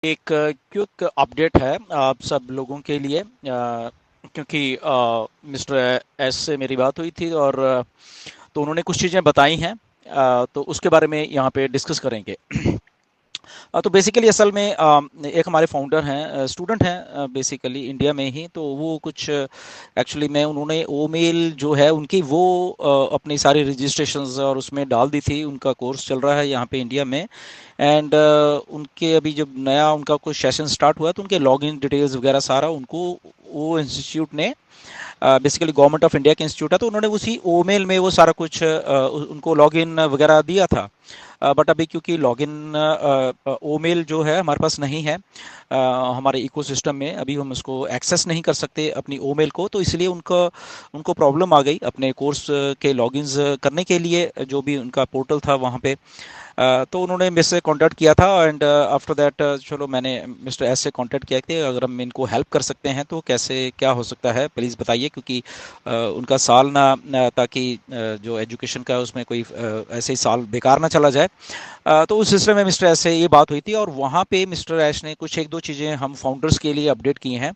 एक quick update है आप सब लोगों के लिए क्योंकि मिस्टर एस से मेरी बात हुई थी और तो उन्होंने कुछ चीज़ें बताई हैं। तो उसके बारे में यहाँ पे डिस्कस करेंगे। तो बेसिकली असल में एक हमारे फाउंडर हैं, स्टूडेंट हैं बेसिकली इंडिया में ही। तो वो कुछ एक्चुअली में उन्होंने ईमेल जो है उनकी वो अपनी सारी रजिस्ट्रेशंस और उसमें डाल दी थी। उनका कोर्स चल रहा है यहाँ पे इंडिया में। एंड उनके अभी जब नया उनका कुछ सेशन स्टार्ट हुआ तो उनके लॉगिन डिटेल्स वगैरह सारा उनको वो इंस्टीट्यूट ने बेसिकली गवर्नमेंट ऑफ इंडिया के इंस्टीट्यूट है तो उन्होंने उसी ईमेल में वो सारा कुछ उनको लॉगिन वगैरह दिया था। बट अभी क्योंकि लॉगिन ईमेल जो है हमारे पास नहीं है हमारे इकोसिस्टम में, अभी हम उसको एक्सेस नहीं कर सकते अपनी ईमेल को। तो इसलिए उनको प्रॉब्लम आ गई अपने कोर्स के लॉगिन्स करने के लिए। जो भी उनका पोर्टल था वहाँ पे तो उन्होंने मुझसे कांटेक्ट किया था। एंड आफ्टर दैट चलो मैंने मिस्टर एस से कांटेक्ट किया कि अगर हम इनको हेल्प कर सकते हैं तो कैसे क्या हो सकता है, प्लीज़ बताइए। क्योंकि उनका साल ताकि जो एजुकेशन का उसमें कोई ऐसे ही साल बेकार ना चला जाए। तो उस सिलसिले में मिस्टर एस से ये बात हुई थी और वहाँ पे मिस्टर एस ने कुछ एक दो चीज़ें हम फाउंडर्स के लिए अपडेट की हैं।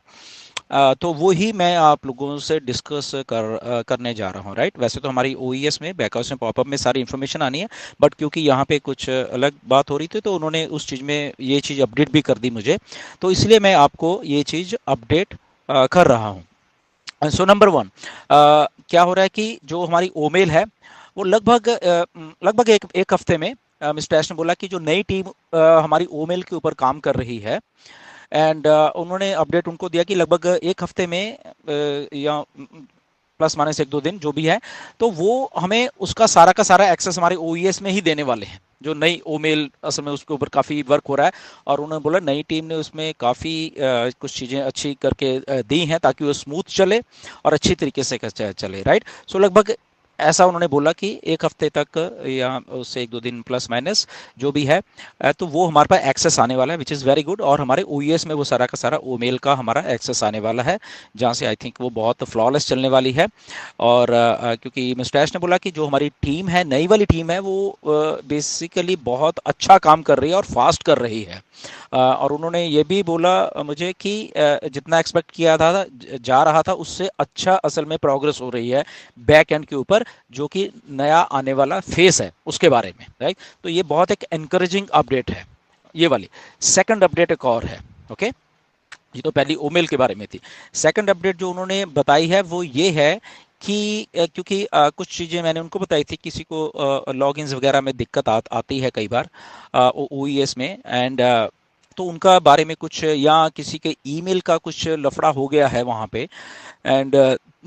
तो वो ही मैं आप लोगों से डिस्कस करने जा रहा हूँ। राइट, वैसे तो हमारी ओईएस में बैकहाउस में पॉपअप में सारी इन्फॉर्मेशन आनी है, बट क्योंकि यहाँ पे कुछ अलग बात हो रही थी तो उन्होंने उस चीज़ में ये चीज़ अपडेट भी कर दी मुझे। तो इसलिए मैं आपको ये चीज़ अपडेट कर रहा हूँ। सो नंबर वन, क्या हो रहा है कि जो हमारी ओमेल है वो लगभग एक हफ्ते में मिस्टर एश ने बोला कि जो नई टीम हमारी ओमेल के ऊपर काम कर रही है। एंड उन्होंने अपडेट उनको दिया कि लगभग एक हफ्ते में या प्लस माइनस एक दो दिन जो भी है, तो वो हमें उसका सारा का सारा एक्सेस हमारे ओईएस में ही देने वाले हैं। जो नई ओमेल असल में उसके ऊपर काफ़ी वर्क हो रहा है और उन्होंने बोला नई टीम ने उसमें काफ़ी कुछ चीज़ें अच्छी करके दी हैं ताकि वो स्मूथ चले और अच्छी तरीके से चले। राइट, सो लगभग ऐसा उन्होंने बोला कि एक हफ्ते तक या उससे एक दो दिन प्लस माइनस जो भी है तो वो हमारे पास एक्सेस आने वाला है, विच इज़ वेरी गुड। और हमारे ओईएस में वो सारा का सारा ईमेल का हमारा एक्सेस आने वाला है, जहाँ से आई थिंक वो बहुत फ्लॉलेस चलने वाली है। और क्योंकि मिस्टर ऐश ने बोला कि जो हमारी टीम है, नई वाली टीम है, वो बेसिकली बहुत अच्छा काम कर रही है और फास्ट कर रही है। और उन्होंने ये भी बोला मुझे कि जितना एक्सपेक्ट किया था जा रहा था उससे अच्छा असल में प्रोग्रेस हो रही है बैक एंड के ऊपर, जो कि नया आने वाला फेस है उसके बारे में। राइट, तो ये बहुत एक एनकरेजिंग अपडेट है ये वाली। सेकंड अपडेट एक और है। ओके, ये तो पहली ओमेल के बारे में थी। सेकंड अपडेट जो उन्होंने बताई है वो ये है कि क्योंकि कुछ चीज़ें मैंने उनको बताई थी, किसी को लॉगिन्स वगैरह में दिक्कत आती है कई बार ओईएस में। एंड तो उनका बारे में कुछ या किसी के ईमेल का कुछ लफड़ा हो गया है वहाँ पे। एंड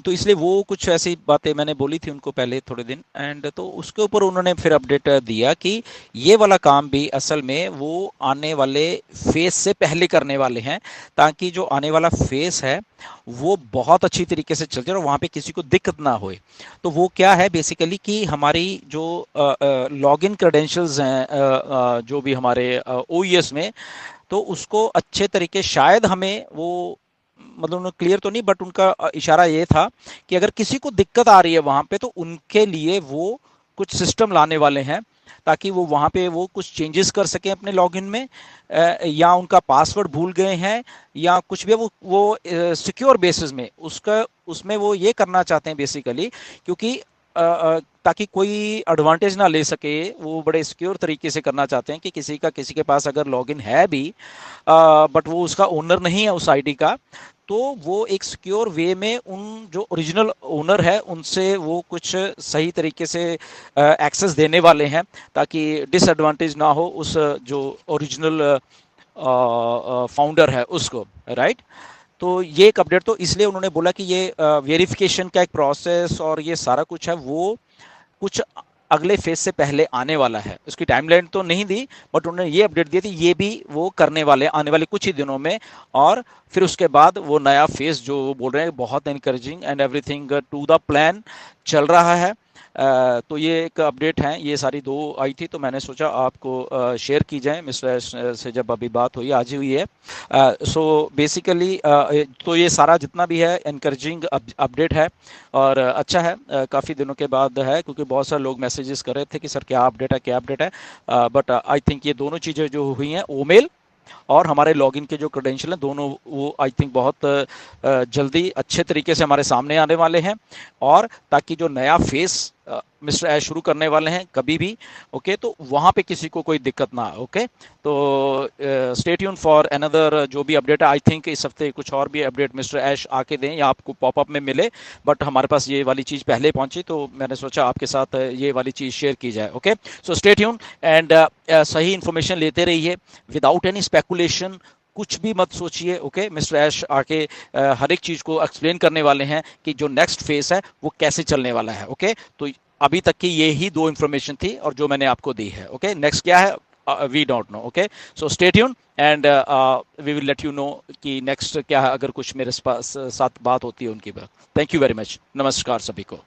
तो इसलिए वो कुछ ऐसी बातें मैंने बोली थी उनको पहले थोड़े दिन। एंड तो उसके ऊपर उन्होंने फिर अपडेट दिया कि ये वाला काम भी असल में वो आने वाले फेस से पहले करने वाले हैं, ताकि जो आने वाला फेस है वो बहुत अच्छी तरीके से चल जाए और वहाँ पे किसी को दिक्कत ना होए। तो वो क्या है बेसिकली कि हमारी जो लॉगिन क्रेडेंशियल्स हैं जो भी हमारे ओईएस में, तो उसको अच्छे तरीके शायद हमें वो मतलब उन्होंने क्लियर तो नहीं, बट उनका इशारा ये था कि अगर किसी को दिक्कत आ रही है वहां पे तो उनके लिए वो कुछ सिस्टम लाने वाले हैं ताकि वो वहां पे वो कुछ चेंजेस कर सकें अपने लॉगिन में। या उनका पासवर्ड भूल गए हैं या कुछ भी, वो सिक्योर बेसिस में उसका उसमें वो ये करना चाहते हैं बेसिकली, क्योंकि ताकि कोई एडवांटेज ना ले सके। वो बड़े सिक्योर तरीके से करना चाहते हैं कि किसी के पास अगर लॉगिन है भी बट वो उसका ओनर नहीं है उस आईडी का, तो वो एक सिक्योर वे में उन जो ओरिजिनल ओनर है उनसे वो कुछ सही तरीके से एक्सेस देने वाले हैं ताकि डिसएडवांटेज ना हो उस जो ओरिजिनल फाउंडर है उसको। राइट, तो ये एक अपडेट तो इसलिए उन्होंने बोला कि ये वेरिफिकेशन का एक प्रोसेस और ये सारा कुछ है वो कुछ अगले फेज से पहले आने वाला है। उसकी टाइमलाइन तो नहीं दी, बट उन्होंने ये अपडेट दी थी ये भी वो करने वाले आने वाले कुछ ही दिनों में। और फिर उसके बाद वो नया फेज जो वो बोल रहे हैं बहुत encouraging and everything to the plan चल रहा है। तो ये एक अपडेट है, ये सारी दो आई थी तो मैंने सोचा आपको शेयर की जाए। मिस्टर से जब अभी बात हुई आज ही हुई है। सो बेसिकली तो ये सारा जितना भी है एनकरेजिंग अपडेट है और अच्छा है। काफ़ी दिनों के बाद है क्योंकि बहुत सारे लोग मैसेजेस कर रहे थे कि सर क्या अपडेट है क्या अपडेट है। बट आई थिंक ये दोनों चीज़ें जो हुई हैं ओमेल और हमारे लॉगिन के जो क्रेडेंशियल हैं दोनों वो आई थिंक बहुत जल्दी अच्छे तरीके से हमारे सामने आने वाले हैं, और ताकि जो नया फेस मिस्टर ऐश शुरू करने वाले हैं कभी भी, ओके, तो वहाँ पे किसी को कोई दिक्कत ना, ओके। तो स्टे ट्यून फॉर अनदर जो भी अपडेट है। आई थिंक इस हफ्ते कुछ और भी अपडेट मिस्टर ऐश आके दें या आपको पॉपअप में मिले, बट हमारे पास ये वाली चीज़ पहले पहुंची तो मैंने सोचा आपके साथ ये वाली चीज़ शेयर की जाए, okay. So stay tune and सही इन्फॉर्मेशन लेते रहिए विदाउट एनी स्पेकुलेशन। कुछ भी मत सोचिए, ओके। मिस्टर ऐश आके हर एक चीज़ को एक्सप्लेन करने वाले हैं कि जो नेक्स्ट फेस है वो कैसे चलने वाला है, ओके। तो अभी तक की ये ही दो इन्फॉर्मेशन थी और जो मैंने आपको दी है, ओके। नेक्स्ट क्या है we don't know, okay. So stay tune and we will let you know कि नेक्स्ट क्या है, अगर कुछ मेरे साथ बात होती है उनकी बात। Thank you very much. नमस्कार सभी को।